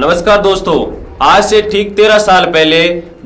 नमस्कार दोस्तों, आज से ठीक 13 साल पहले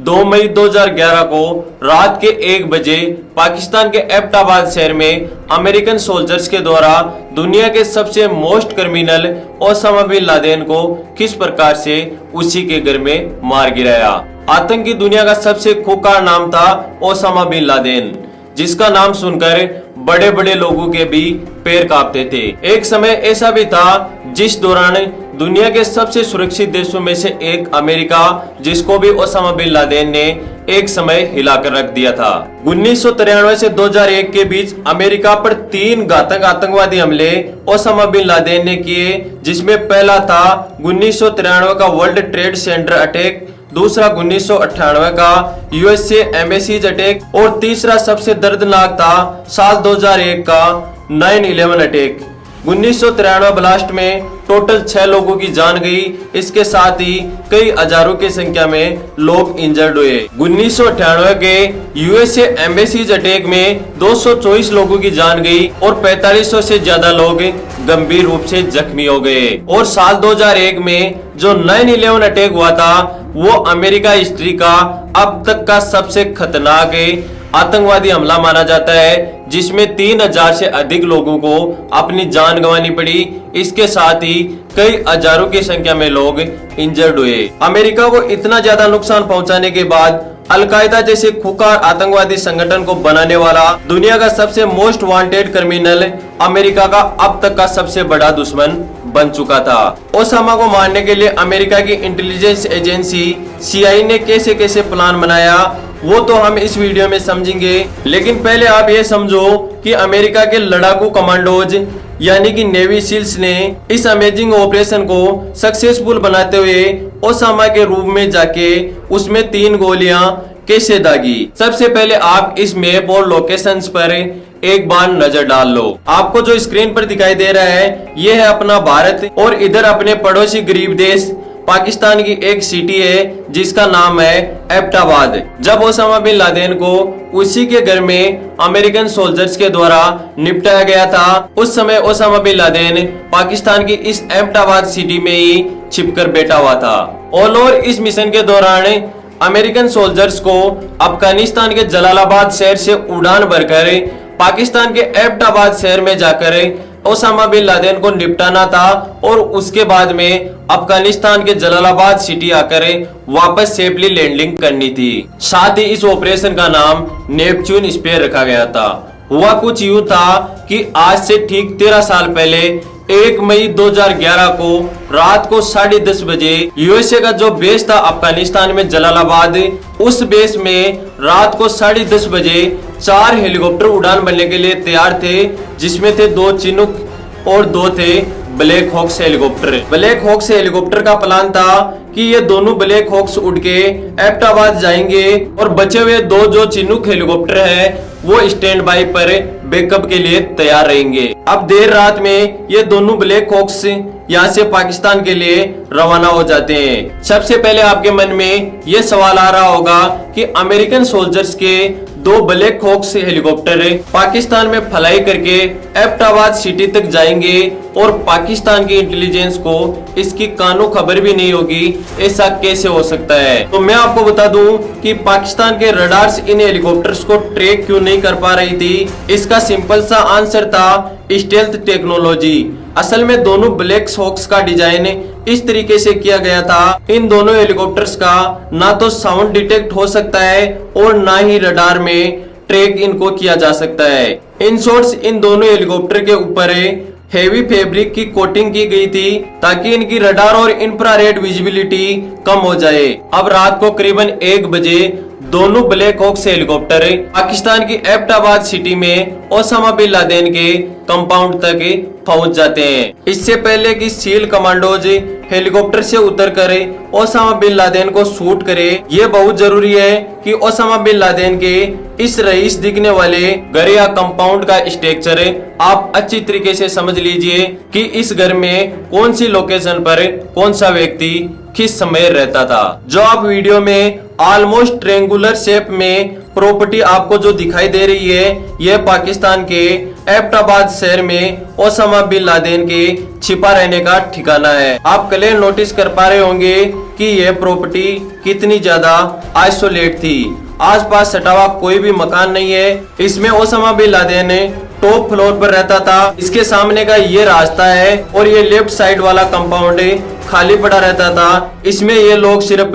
2 मई 2011 को रात के 1 बजे पाकिस्तान के एबटाबाद शहर में अमेरिकन सोल्जर्स के द्वारा दुनिया के सबसे most criminal Osama bin Laden को किस प्रकार से उसी के घर में मार गिराया। आतंकी दुनिया का सबसे खूंखार नाम था ओसामा बिन लादेन, जिसका नाम सुनकर बड़े बड़े लोगों के भी पैर कांपते थे। एक समय ऐसा भी था जिस दौरान दुनिया के सबसे सुरक्षित देशों में से एक अमेरिका, जिसको भी ओसामा बिन लादेन ने एक समय हिलाकर रख दिया था। 1993 से 2001 के बीच अमेरिका पर 3 घातक आतंकवादी हमले ओसामा बिन लादेन ने किए, जिसमें पहला था 1993 का वर्ल्ड ट्रेड सेंटर अटैक, दूसरा 1998 का यूएसए एम्बेसीज अटैक और तीसरा सबसे दर्दनाक था साल 2001 का 9/11 अटैक। 1993 ब्लास्ट में टोटल 6 लोगों की जान गई। इसके साथ ही कई हजारों की संख्या में लोग इंजर्ड हुए। 1998 के यूएसए एम्बेसीज अटैक में 224 लोगों की जान गई और 4500 से ज्यादा लोग गंभीर रूप से जख्मी हो गए। और साल 2001 में जो 9/11 अटैक हुआ था वो अमेरिका हिस्ट्री का अब तक का सबसे खतरनाक आतंकवादी हमला माना जाता है, जिसमें 3000 से अधिक लोगों को अपनी जान गंवानी पड़ी। इसके साथ ही कई हजारों की संख्या में लोग इंजर्ड हुए। अमेरिका को इतना ज्यादा नुकसान पहुंचाने के बाद अलकायदा जैसे खूंखार आतंकवादी संगठन को बनाने वाला दुनिया का सबसे मोस्ट वांटेड क्रिमिनल अमेरिका का अब तक का सबसे बड़ा दुश्मन बन चुका था। ओसामा को मारने के लिए अमेरिका की इंटेलिजेंस एजेंसी CIA ने कैसे कैसे प्लान बनाया वो तो हम इस वीडियो में समझेंगे। लेकिन पहले आप ये समझो कि अमेरिका के लड़ाकू कमांडोज यानी कि नेवी सील्स ने इस अमेजिंग ऑपरेशन को सक्सेसफुल बनाते हुए ओसामा के रूम में जाके उसमें 3 गोलियां कैसे दागी। सबसे पहले आप इस मैप और लोकेशंस पर एक बार नजर डाल लो। आपको जो स्क्रीन पर दिखाई दे रहा है ये है अपना भारत और इधर अपने पड़ोसी गरीब देश पाकिस्तान की एक सिटी है जिसका नाम है एबटाबाद। जब ओसामा बिन लादेन को उसी के घर में अमेरिकन सोल्जर्स के द्वारा निपटाया गया था, उस समय ओसामा बिन लादेन पाकिस्तान की इस एबटाबाद सिटी में ही छिपकर बैठा हुआ था। ऑल ओवर इस मिशन के दौरान अमेरिकन सोल्जर्स को अफगानिस्तान के जलालाबाद शहर से उड़ान भरकर पाकिस्तान के एबटाबाद शहर में जाकर ओसामा बिन लादेन को निपटाना था और उसके बाद में अफगानिस्तान के जलालाबाद सिटी आकर वापस सेफली लैंडिंग करनी थी। साथ ही इस ऑपरेशन का नाम नेपच्यून स्पेयर रखा गया था। हुआ कुछ यूं था कि आज से ठीक 13 साल पहले 1 मई 2011 को रात को 10:30 बजे यूएसए का जो बेस था अफगानिस्तान में जलालाबाद, उस बेस में रात को 10:30 बजे 4 हेलीकॉप्टर उड़ान भरने के लिए तैयार थे, जिसमें थे 2 चिनूक और 2 थे Black Hawks helicopter. Black Hawks helicopter का प्लान था कि ये दोनों ब्लैक हॉक्स उड़ के एबटाबाद जाएंगे और बचे हुए 2 जो चिनूक हेलीकॉप्टर है वो स्टैंड बाय पर बैकअप के लिए तैयार रहेंगे। अब देर रात में ये दोनों ब्लैक हॉक्स यहाँ से पाकिस्तान के लिए रवाना हो जाते हैं। सबसे पहले आपके मन में ये सवाल आ रहा होगा कि अमेरिकन सोल्जर्स के 2 ब्लैक हॉक्स हेलीकॉप्टर पाकिस्तान में फ्लाई करके एबटाबाद सिटी तक जाएंगे और पाकिस्तान की इंटेलिजेंस को इसकी कानो खबर भी नहीं होगी, ऐसा कैसे हो सकता है। तो मैं आपको बता दूं कि पाकिस्तान के रडार्स इन हेलीकॉप्टर्स को ट्रैक क्यों नहीं कर पा रही थी। इसका सिंपल सा आंसर था स्टेल्थ टेक्नोलॉजी। असल में दोनों ब्लैक हॉक्स का डिजाइन इस तरीके से किया गया था, इन दोनों हेलीकॉप्टर्स का ना तो साउंड डिटेक्ट हो सकता है और ना ही रडार में ट्रैक इनको किया जा सकता है। इन शॉर्ट्स इन दोनों हेलीकॉप्टर के ऊपर हेवी फैब्रिक की कोटिंग की गई थी ताकि इनकी रडार और इंफ्रारेड विजिबिलिटी कम हो जाए। अब रात को करीबन 1 बजे दोनों ब्लैक हॉक्स हेलीकॉप्टर पाकिस्तान की एबटाबाद सिटी में ओसामा बिन लादेन के कंपाउंड तक पहुंच जाते हैं। इससे पहले कि सील कमांडोज हेलीकॉप्टर से उतरकर ओसामा बिन लादेन को शूट करे, ये बहुत जरूरी है कि ओसामा बिन लादेन के इस रईस दिखने वाले घर या कंपाउंड का स्ट्रक्चर आप अच्छी तरीके से समझ लीजिए कि इस घर में कौन सी लोकेशन पर कौन सा व्यक्ति किस समय रहता था। जो आप वीडियो में ऑलमोस्ट ट्रायंगुलर शेप में प्रॉपर्टी आपको जो दिखाई दे रही है यह पाकिस्तान के एबटाबाद शहर में ओसामा बिन लादेन के छिपा रहने का ठिकाना है। आप क्लियर नोटिस कर पा रहे होंगे कि यह प्रॉपर्टी कितनी ज्यादा आइसोलेट थी। आसपास सटा हुआ कोई भी मकान नहीं है। इसमें Osama bin Laden top floor पर रहता था। इसके सामने का ये रास्ता है और ये लेफ्ट साइड वाला कंपाउंड खाली पड़ा रहता था। इसमें ये लोग सिर्फ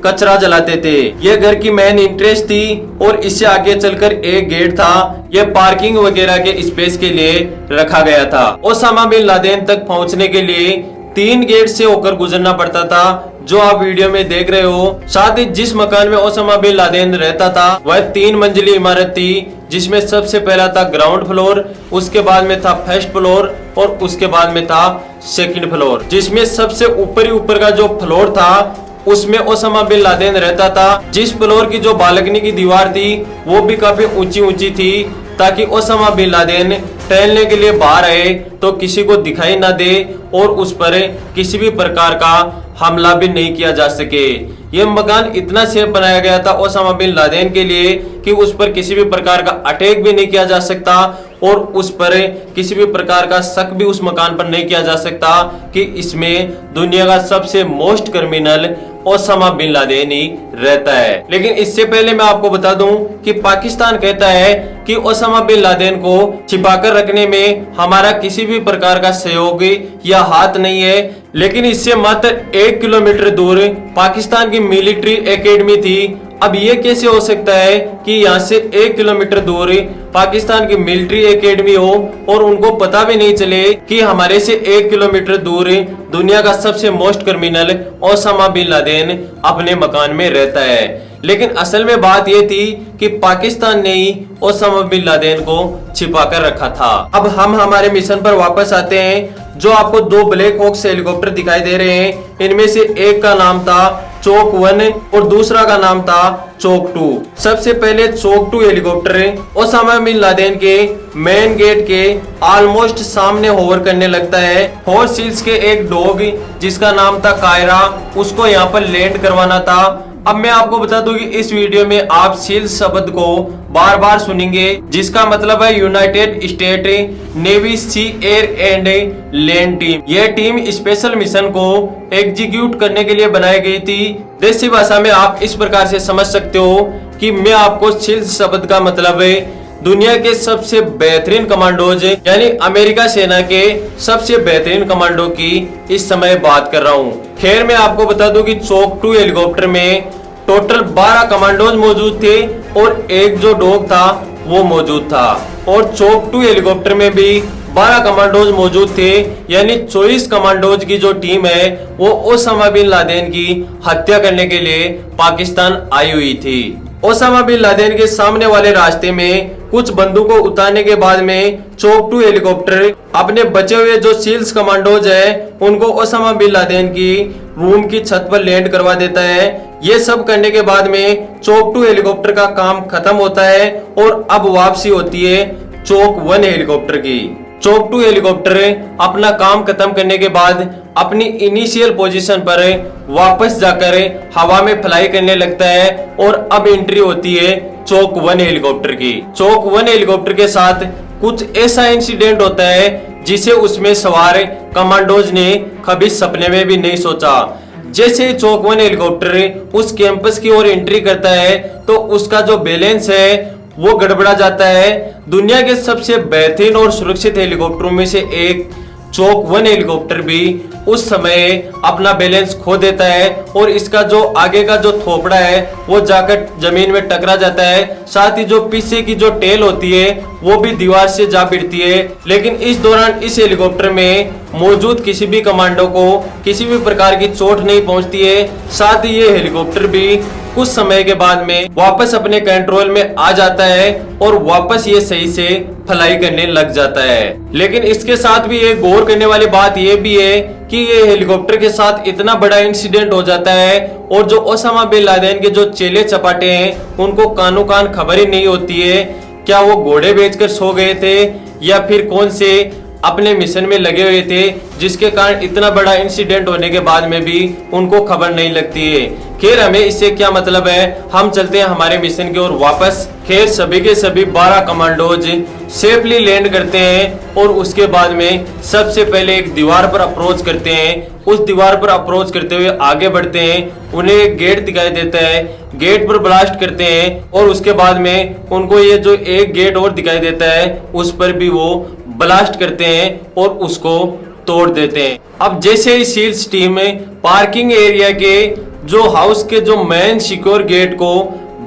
कचरा जलाते थे। ये घर की मेन इंटरेस्ट थी और इससे आगे चलकर एक गेट था। ये पार्किंग वगैरह के स्पेस के लिए रखा गया था। ओसामा बिन लादेन तक पहुंचने के लिए 3 गेट से होकर गुजरना पड़ता था, जो आप वीडियो में देख रहे हो। साथ ही जिस मकान में ओसामा बिन लादेन रहता था वह 3 मंजिली इमारत थी, जिसमें सबसे पहला था ग्राउंड फ्लोर, उसके बाद में था फर्स्ट फ्लोर और उसके बाद में था सेकंड फ्लोर। जिसमें सबसे ऊपर का जो फ्लोर था उसमें ओसामा बिन लादेन रहता था। जिस फ्लोर की जो बालकनी की दीवार थी वो भी काफी ऊंची थी, ताकि ओसामा बिन लादेन टहलने के लिए बाहर आए तो किसी को दिखाई ना दे और उस पर किसी भी प्रकार का हमला भी नहीं किया जा सके। यह मकान इतना सेफ बनाया गया था ओसामा बिन लादेन के लिए कि उस पर किसी भी प्रकार का अटैक भी नहीं किया जा सकता और उस पर किसी भी प्रकार का शक भी उस मकान पर नहीं किया जा सकता कि इसमें दुनिया का सबसे most criminal Osama bin Laden ही रहता है। लेकिन इससे पहले मैं आपको बता दूं कि पाकिस्तान कहता है कि ओसामा बिन लादेन को छिपाकर रखने में हमारा किसी भी प्रकार का सहयोग या हाथ नहीं है। लेकिन इससे मात्र 1 किलोमीटर दूर पाकिस्तान की मिलिट्री एकेडमी थी। अब ये कैसे हो सकता है कि यहाँ से 1 किलोमीटर दूर पाकिस्तान की मिलिट्री एकेडमी हो और उनको पता भी नहीं चले कि हमारे से 1 किलोमीटर दूर दुनिया का सबसे most criminal Osama bin Laden अपने मकान में रहता है। लेकिन असल में बात यह थी कि पाकिस्तान ने ही ओसामा बिन लादेन को छिपा कर रखा था। अब हम हमारे मिशन पर वापस आते हैं। जो आपको 2 ब्लैक हॉक्स हेलीकॉप्टर दिखाई दे रहे हैं, इनमें से एक का नाम था चोक 1 और दूसरा का नाम था चोक 2। सबसे पहले चोक 2 हेलीकॉप्टर ओसामा बिन लादेन के मेन गेट के ऑलमोस्ट सामने होवर करने लगता है। हॉर्स सील्स के एक डॉग जिसका नाम था कायरा, उसको यहाँ पर लैंड करवाना था। अब मैं आपको बता दूं कि इस वीडियो में आप सील्स शब्द को बार बार सुनेंगे, जिसका मतलब है United State Navy sea air and land team. यह टीम स्पेशल मिशन को एग्जीक्यूट करने के लिए बनाई गई थी। देसी भाषा में आप इस प्रकार से समझ सकते हो कि मैं आपको सील्स शब्द का मतलब है दुनिया के सबसे बेहतरीन कमांडोज यानी अमेरिका सेना के सबसे बेहतरीन कमांडो की इस समय बात कर रहा हूँ। खैर मैं आपको बता दूं कि चोक 2 हेलीकॉप्टर में टोटल 12 कमांडोज मौजूद थे और एक जो डॉग था वो मौजूद था। और चोक 2 हेलीकॉप्टर में भी 12 कमांडोज मौजूद थे, यानी 24 कमांडोज की जो टीम है वो ओसामा बिन लादेन की हत्या करने के लिए पाकिस्तान आई हुई थी। ओसामा बिन लादेन के सामने वाले रास्ते में कुछ बंदूकों उतारने के बाद में चोक 2 हेलीकॉप्टर अपने बचे हुए जो सील्स कमांडोज है उनको ओसामा बिन लादेन की रूम की छत पर लैंड करवा देता है। ये सब करने के बाद में चोक 2 हेलीकॉप्टर का काम खत्म होता है और अब वापसी होती है चोक 1 हेलीकॉप्टर की। चोक 2 हेलीकॉप्टर अपना काम खत्म करने के बाद अपनी इनिशियल पोजीशन पर वापस जाकर हवा में फ्लाई करने लगता है और अब एंट्री होती है चोक 1 हेलीकॉप्टर की। चोक 1 हेलीकॉप्टर के साथ कुछ ऐसा इंसिडेंट होता है जिसे उसमें सवार कमांडोज ने कभी सपने में भी नहीं सोचा। जैसे चोक 1 हेलीकॉप्टर उस कैंपस की ओर एंट्री करता है तो उसका जो बैलेंस है वो गड़बड़ा जाता है। दुनिया के सबसे बेहतरीन और सुरक्षित हेलीकॉप्टरों में से एक चोक 1 हेलीकॉप्टर भी उस समय अपना बैलेंस खो देता है और इसका जो आगे का जो थोपड़ा है वो जाकर जमीन में टकरा जाता है। साथ ही जो पीछे की जो टेल होती है वो भी दीवार से जा भिड़ती है। लेकिन इस दौरान इस हेलीकॉप्टर में मौजूद किसी भी कमांडो को किसी भी प्रकार की चोट नहीं पहुंचती है। साथ ही ये हेलीकॉप्टर भी कुछ समय के बाद में वापस अपने कंट्रोल में आ जाता है और वापस ये सही से फ्लाई करने लग जाता है। लेकिन इसके साथ भी एक गौर करने वाली बात ये भी है कि ये हेलीकॉप्टर के साथ इतना बड़ा इंसिडेंट हो जाता है और जो ओसामा बिन लादेन के जो चेले चपाटे हैं उनको कानो कान खबर ही नहीं होती है। क्या वो घोड़े बेचकर सो गए थे या फिर कौन से अपने मिशन में लगे हुए थे जिसके कारण इतना बड़ा इंसिडेंट होने के बाद में भी उनको खबर नहीं लगती है। खैर, हमें इससे क्या मतलब है, हम चलते हैं हमारे मिशन की ओर वापस। खैर, सभी के सभी 12 कमांडोज सेफली लैंड करते हैं और उसके बाद में सबसे पहले एक दीवार पर अप्रोच करते हैं। उस दीवार पर अप्रोच करते हुए आगे बढ़ते हैं। उन्हें एक गेट दिखाई देता है, गेट पर ब्लास्ट करते हैं और उसके बाद में उनको ये जो एक गेट और दिखाई देता है उस पर भी वो ब्लास्ट करते हैं और उसको तोड़ देते हैं। अब जैसे ही सील्स टीम पार्किंग एरिया के जो हाउस के जो मेन सिक्योर गेट को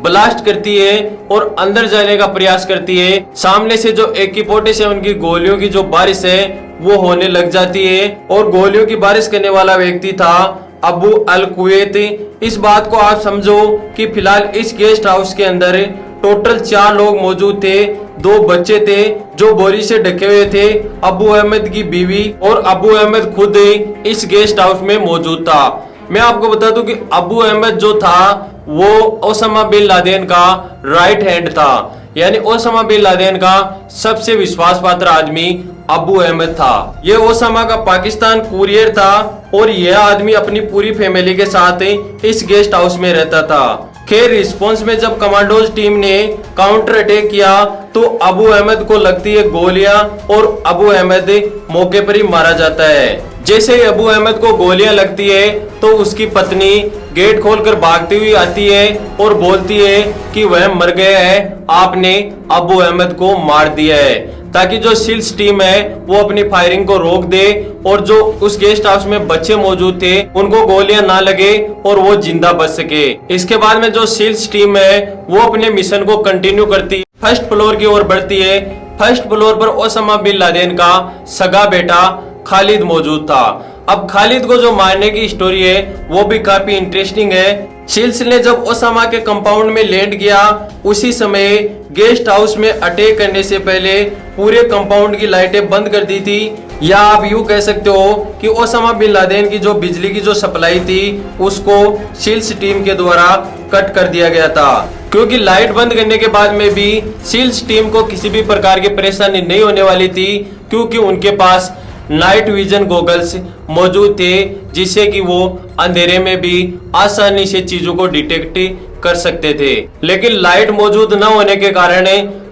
ब्लास्ट करती है और अंदर जाने का प्रयास करती है, सामने से जो AK-47 की गोलियों की जो बारिश है वो होने लग जाती है और गोलियों की बारिश करने वाला व्यक्ति था अबू अल कुवैत। इस बात को आप समझो कि फिलहाल इस गेस्ट हाउस के अंदर टोटल 4 लोग मौजूद थे। 2 बच्चे थे जो बोरी से ढके हुए थे, अबू अहमद की बीवी और अबू अहमद खुद इस गेस्ट हाउस में मौजूद था। मैं आपको बता दूं कि अबू अहमद जो था वो ओसामा बिन लादेन का राइट हैंड था, यानी ओसामा बिन लादेन का सबसे विश्वास पात्र आदमी अबू अहमद था। ये ओसामा का पाकिस्तान कुरियर था और यह आदमी अपनी पूरी फैमिली के साथ इस गेस्ट हाउस में रहता था। खैर, रिस्पॉन्स में जब कमांडोज टीम ने काउंटर अटैक किया तो अबू अहमद को लगती है गोलियां और अबू अहमद मौके पर ही मारा जाता है। जैसे ही अबू अहमद को गोलियां लगती है तो उसकी पत्नी गेट खोलकर भागती हुई आती है और बोलती है कि वह मर गया है, आपने अबू अहमद को मार दिया है, ताकि जो सील्स टीम है वो अपनी फायरिंग को रोक दे और जो उस गेस्ट हाउस में बच्चे मौजूद थे उनको गोलियां ना लगे और वो जिंदा बच सके। इसके बाद में जो सील्स टीम है वो अपने मिशन को कंटिन्यू करती है, फर्स्ट फ्लोर की ओर बढ़ती है। फर्स्ट फ्लोर पर ओसामा बिन लादेन का सगा बेटा खालिद मौजूद था। अब खालिद को जो मारने की स्टोरी है वो भी काफी इंटरेस्टिंग है। सील्स ने जब ओसामा के कंपाउंड में लैंड किया उसी समय गेस्ट हाउस में अटैक करने से पहले पूरे कंपाउंड की लाइटें बंद कर दी थी, या आप यूं कह सकते हो कि ओसामा बिन लादेन की जो बिजली की जो सप्लाई थी उसको सील्स टीम के द्वारा कट कर दिया गया था, क्योंकि लाइट बंद करने के बाद में भी सील्स टीम को किसी भी प्रकार की परेशानी नहीं होने वाली थी, क्योंकि उनके पास नाइट विजन गॉगल्स मौजूद थे जिससे कि वो अंधेरे में भी आसानी से चीजों को डिटेक्ट कर सकते थे। लेकिन लाइट मौजूद न होने के कारण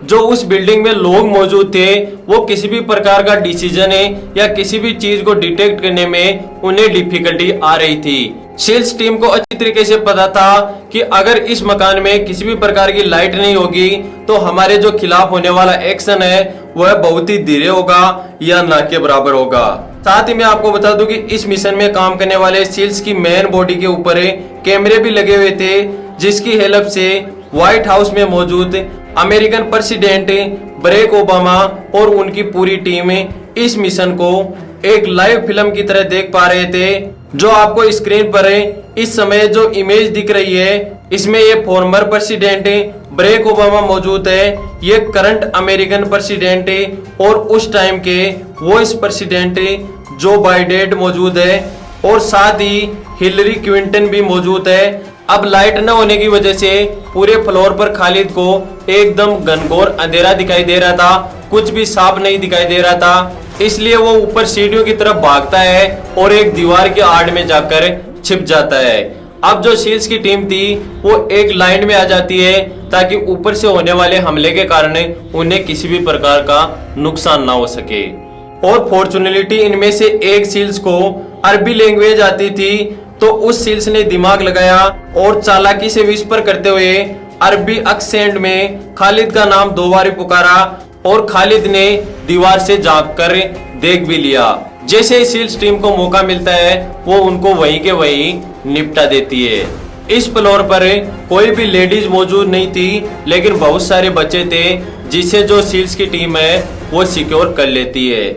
जो उस बिल्डिंग में लोग मौजूद थे वो किसी भी प्रकार का डिसीजन या किसी भी चीज को डिटेक्ट करने में उन्हें डिफिकल्टी आ रही थी। सेल्स टीम को अच्छी तरीके से पता था कि अगर इस मकान में किसी भी प्रकार की लाइट नहीं होगी तो हमारे जो खिलाफ होने वाला एक्शन है वह बहुत ही धीरे होगा या ना के बराबर होगा। साथ ही मैं आपको बता दूं कि इस मिशन में काम करने वाले सील्स की मेन बॉडी के ऊपर कैमरे भी लगे हुए थे, जिसकी हेल्प से व्हाइट हाउस में मौजूद अमेरिकन प्रेसिडेंट बराक ओबामा और उनकी पूरी टीम इस मिशन को एक लाइव फिल्म की तरह देख पा रहे थे। जो आपको स्क्रीन पर इस समय जो इमेज दिख रही है इसमें ये फॉर्मर प्रेसिडेंट बराक ओबामा मौजूद है, ये करंट अमेरिकन प्रेसिडेंट और उस टाइम के वाइस प्रेसिडेंट जो बाइडेन मौजूद है और साथ ही हिलरी क्लिंटन भी मौजूद है। अब लाइट न होने की वजह से पूरे फ्लोर पर खालिद को एकदम घनघोर अंधेरा दिखाई दे रहा था, कुछ भी साफ नहीं दिखाई दे रहा था, इसलिए वो ऊपर सीढ़ियों की तरफ भागता है और एक दीवार के आड़ में जाकर छिप जाता है। अब जो सील्स की टीम थी वो एक लाइन में आ जाती है ताकि ऊपर से होने वाले हमले के कारण उन्हें किसी भी प्रकार का नुकसान ना हो सके। और फॉर्चुनेटली इनमें से एक सील्स को अरबी लैंग्वेज आती थी, तो उस सील्स ने दिमाग लगाया और चालाकी से विस्पर करते हुए अरबी एक्सेंट में खालिद का नाम 2 बार पुकारा और खालिद ने दीवार से झांक कर देख भी लिया। जैसे ही सील्स टीम को मौका मिलता है वो उनको वहीं के वहीं निपटा देती है। इस फ्लोर पर कोई भी लेडीज मौजूद नहीं थी, लेकिन बहुत सारे बच्चे थे जिसे जो सील्स की टीम है वो सिक्योर कर लेती है।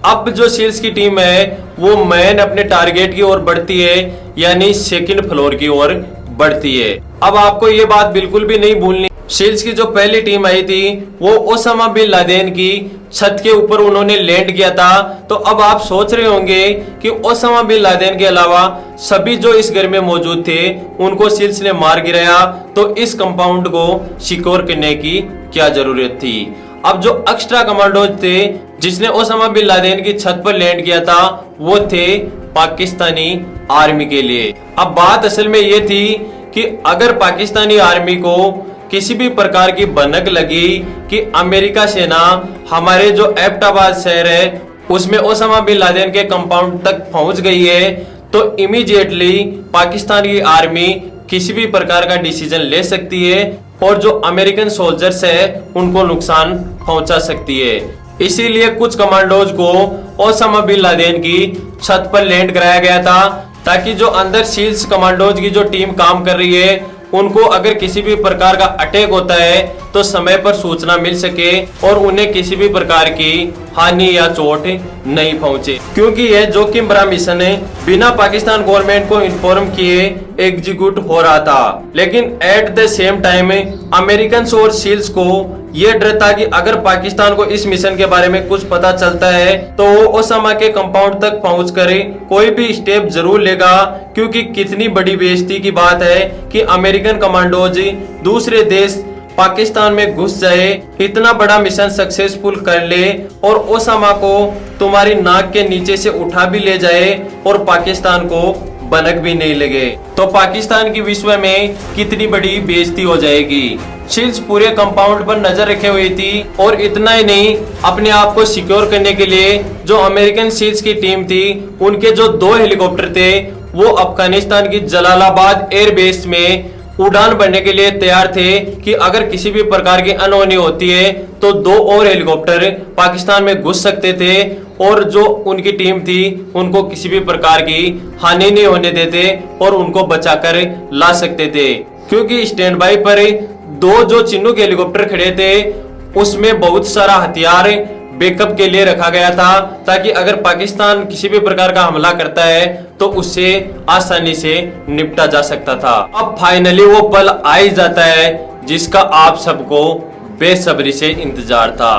अब जो सील्स की टीम है वो मैन अपने टारगेट की ओर बढ़ती है, यानी सेकंड फ्लोर की ओर बढ़ती है। अब आपको ये बात बिल्कुल भी नहीं भूलनी, सील्स की जो पहली टीम आई थी वो ओसामा बिन लादेन की छत के ऊपर उन्होंने लैंड किया था। तो अब आप सोच रहे होंगे कि ओसामा बिन लादेन के अलावा सभी जो इस घर में मौजूद थे उनको सील्स ने मार गिराया, तो इस कंपाउंड को सिक्योर करने की क्या जरूरत थी। अब जो एक्स्ट्रा कमांडोज थे जिसने ओसामा बिन लादेन की छत पर लैंड किया था वो थे पाकिस्तानी आर्मी के लिए। अब बात असल में ये थी कि अगर पाकिस्तानी आर्मी को किसी भी प्रकार की भनक लगी कि अमेरिका सेना हमारे जो एबटाबाद शहर है उसमें ओसामा बिन लादेन के कंपाउंड तक पहुंच गई है, तो इमीडिएटली पाकिस्तान की आर्मी किसी भी प्रकार का डिसीजन ले सकती है और जो अमेरिकन सोल्जर्स है उनको नुकसान पहुंचा सकती है। इसीलिए कुछ कमांडोज को ओसामा बिन लादेन की छत पर लैंड कराया गया था, ताकि जो अंदर सील्स कमांडोज की जो टीम काम कर रही है उनको अगर किसी भी प्रकार का अटैक होता है तो समय पर सूचना मिल सके और उन्हें किसी भी प्रकार की हानि या चोट नहीं पहुंचे, क्योंकि यह जोखिम भरा मिशन है बिना पाकिस्तान गवर्नमेंट को इन्फॉर्म किए एग्जीक्यूट हो रहा था। लेकिन at the same time American और सील्स को यह डर था कि अगर पाकिस्तान को इस मिशन के बारे में कुछ पता चलता है तो वो ओसामा के कंपाउंड तक पहुंचकर कोई भी स्टेप जरूर लेगा, क्योंकि कितनी बड़ी बेइज्जती की बात है कि अमेरिकन कमांडोज दूसरे देश पाकिस्तान में घुस जाए, इतना बड़ा मिशन सक्सेसफुल कर ले और ओसामा को तुम्हारी नाक के नीचे से उठा भी ले जाए और पाकिस्तान को भनक भी नहीं लगे, तो पाकिस्तान की विश्व में कितनी बड़ी बेइज्जती हो जाएगी। सील्स पूरे कंपाउंड पर नजर रखे हुई थी और इतना ही नहीं, अपने आप को सिक्योर करने के लिए जो अमेरिकन सील्स की टीम थी उनके जो 2 हेलीकॉप्टर थे वो अफगानिस्तान की जलालाबाद एयरबेस में उड़ान भरने के लिए तैयार थे कि अगर किसी भी प्रकार की अनहोनी होती है तो 2 और हेलीकॉप्टर पाकिस्तान में घुस सकते थे और जो उनकी टीम थी उनको किसी भी प्रकार की हानि नहीं होने देते और उनको बचाकर ला सकते थे, क्योंकि स्टैंड बाई पर 2 जो चिनूक हेलीकॉप्टर खड़े थे उसमें बहुत सारा हथियार बैकअप के लिए रखा गया था, ताकि अगर पाकिस्तान किसी भी प्रकार का हमला करता है तो उससे आसानी से निपटा जा सकता था। अब फाइनली वो पल आ ही जाता है जिसका आप सबको बेसब्री से इंतजार था।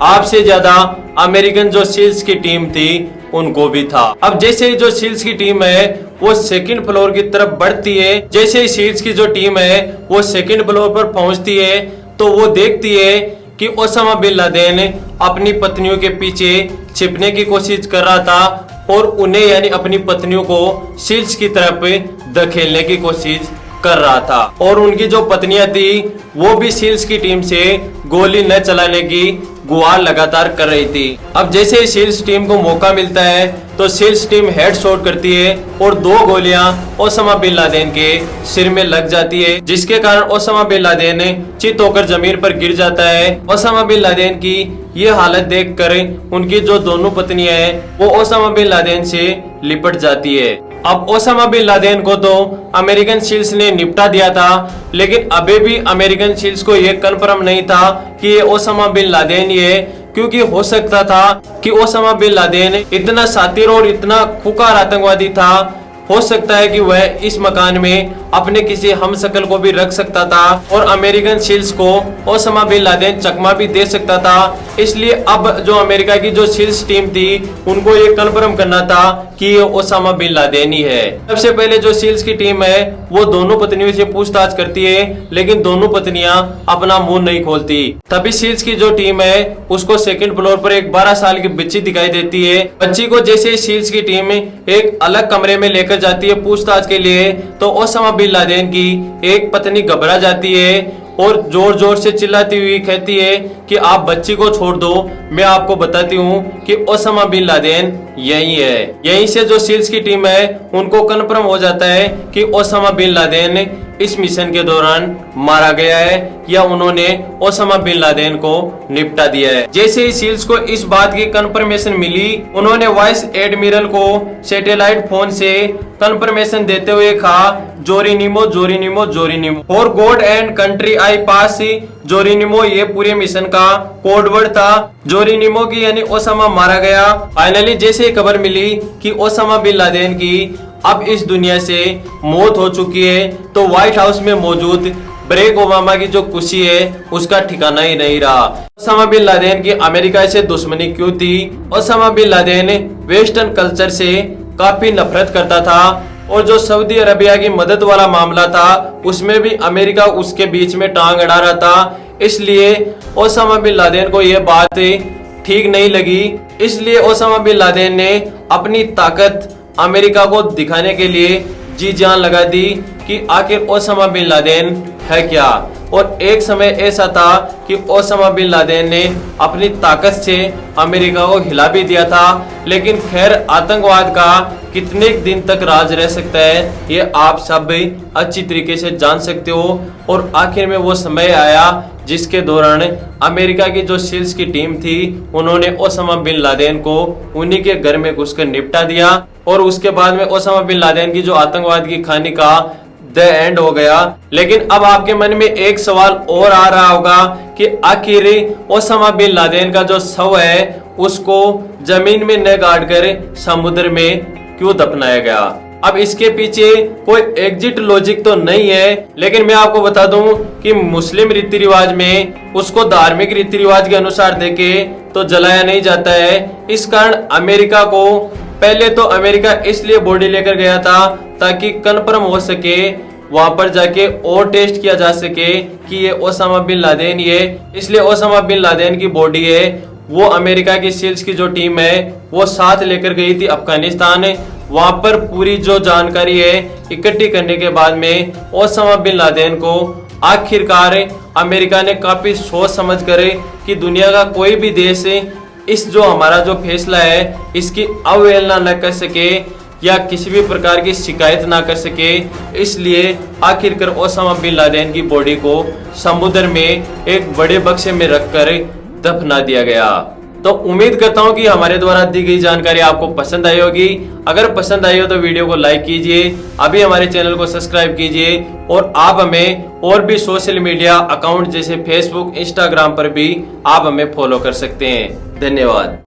आपसे ज्यादा अमेरिकन जो सील्स की टीम थी उनको भी था। अब जैसे ही जो सील्स की टीम है वो सेकंड फ्लोर की तरफ बढ़ती है, जैसे ही सील्स की जो टीम है वो सेकंड फ्लोर पर पहुंचती है तो वो देखती है कि ओसामा बिन लादेन अपनी पत्नियों के पीछे छिपने की कोशिश कर रहा था और उन्हें यानी अपनी पत्नियों को सील्स की तरफ धकेलने की कोशिश कर रहा था, और उनकी जो पत्नियां थी वो भी सील्स की टीम से गोली न चलाने की गुहार लगातार कर रही थी। अब जैसे ही सील्स टीम को मौका मिलता है तो सील्स टीम हेडशॉट करती है और 2 गोलियां ओसामा बिन लादेन के सिर में लग जाती है, जिसके कारण ओसामा बिन लादेन चित होकर जमीन पर गिर जाता है। ओसामा बिन लादेन की ये हालत देखकर उनकी जो दोनों पत्नियां हैं वो ओसामा बिन लादेन से लिपट जाती है। अब ओसामा बिन लादेन को तो अमेरिकन सील्स ने निपटा दिया था, लेकिन अभी भी अमेरिकन सील्स को यह कन्फर्म नहीं था कि ये ओसामा बिन लादेन ही है, क्योंकि हो सकता था कि ओसामा बिन लादेन इतना शातिर और इतना खुकार आतंकवादी था, हो सकता है कि वह इस मकान में अपने किसी हमशक्ल को भी रख सकता था और अमेरिकन सील्स को ओसामा बिन लादेन चकमा भी दे सकता था। इसलिए अब जो अमेरिका की जो सील्स टीम थी उनको ये कन्फर्म करना था कि ये ओसामा बिन लादेन ही है। सबसे पहले जो सील्स की टीम है वो दोनों पत्नियों से पूछताछ करती है, लेकिन दोनों पत्नियां अपना मुंह नहीं खोलती। तभी सील्स की जो टीम है उसको सेकंड फ्लोर पर एक 12 साल की बच्ची दिखाई देती है। बच्ची को जैसे सील्स की टीम एक अलग कमरे में लेकर जाती है पूछताछ के लिए, तो ओसामा बिन लादेन की एक पत्नी घबरा जाती है और जोर जोर से चिल्लाती हुई कहती है कि आप बच्ची को छोड़ दो, मैं आपको बताती हूँ कि ओसामा बिन लादेन यही है। यहीं से जो सील्स की टीम है उनको कन्फर्म हो जाता है कि ओसामा बिन लादेन इस मिशन के दौरान मारा गया है या उन्होंने ओसामा बिन लादेन को निपटा दिया है। जैसे ही सील्स को इस बात की कंफर्मेशन मिली, उन्होंने वाइस एडमिरल को सैटेलाइट फोन से कंफर्मेशन देते हुए कहा, Geronimo Geronimo Geronimo for God and country I pass. Geronimo ये पूरे मिशन का कोड वर्ड था। जोरिनिमो की यानी ओसामा मारा गया। फाइनली जैसे खबर मिली कि ओसामा बिन लादेन की अब इस दुनिया से मौत हो चुकी है, तो व्हाइट हाउस में मौजूद बराक ओबामा की जो खुशी है उसका ठिकाना ही नहीं रहा। ओसामा बिन लादेन की अमेरिका से दुश्मनी क्यों थी? Osama bin Laden western culture से काफी नफरत करता था और जो सऊदी अरबिया की मदद वाला मामला था उसमें भी अमेरिका उसके बीच में टांग अड़ा रहा था। इसलिए ओसामा बिन लादेन को यह बात ठीक नहीं लगी, इसलिए ओसामा बिन लादेन ने अपनी ताकत अमेरिका को दिखाने के लिए जी जान लगा दी कि आखिर ओसामा बिन लादेन है क्या। और एक समय ऐसा था कि ओसामा बिन लादेन ने अपनी ताकत से अमेरिका को हिला भी दिया था। लेकिन खैर, आतंकवाद का कितने दिन तक राज रह सकता है ये आप सब भी अच्छी तरीके से जान सकते हो। और आखिर में वो समय आया जिसके दौरान अमेरिका की जो सील्स की टीम थी उन्होंने ओसामा बिन लादेन को उन्हीं के घर में घुसकर निपटा दिया। और उसके बाद में ओसामा बिन लादेन की जो आतंकवाद की कहानी का द एंड हो गया। लेकिन अब आपके मन में एक सवाल और आ रहा होगा कि आखिर ओसामा बिन लादेन का जो शव है उसको जमीन में न गाड़ कर समुद्र में क्यों दफनाया गया। अब इसके पीछे कोई एग्जिट लॉजिक तो नहीं है, लेकिन मैं आपको बता दूं कि मुस्लिम रीति रिवाज में उसको धार्मिक रीति रिवाज के अनुसार देके तो जलाया नहीं जाता है। इस कारण अमेरिका को पहले तो अमेरिका इसलिए बॉडी लेकर गया था ताकि कन्फर्म हो सके, वहां पर जाके और टेस्ट किया जा सके कि ये ओसामा बिन लादेन ही है। इसलिए ओसामा बिन लादेन की बॉडी है वो अमेरिका की सील्स की जो टीम है वो साथ लेकर गई थी अफगानिस्तान। वहां पर पूरी जो जानकारी है इकट्ठी करने के बाद में ओसामा बिन लादेन को आखिरकार अमेरिका ने काफी सोच समझ कर कि दुनिया का कोई भी देश इस जो हमारा जो फैसला है इसकी अवहेलना न कर सके या किसी भी प्रकार की शिकायत ना कर सके, इसलिए आखिरकार ओसामा बिन लादेन की बॉडी को समुद्र में एक बड़े बक्से में रखकर दफना दिया गया। तो उम्मीद करता हूं कि हमारे द्वारा दी गई जानकारी आपको पसंद आई होगी। अगर पसंद आई हो तो वीडियो को लाइक कीजिए, अभी हमारे चैनल को सब्सक्राइब कीजिए और आप हमें और भी सोशल मीडिया अकाउंट जैसे फेसबुक, इंस्टाग्राम पर भी आप हमें फॉलो कर सकते हैं। धन्यवाद।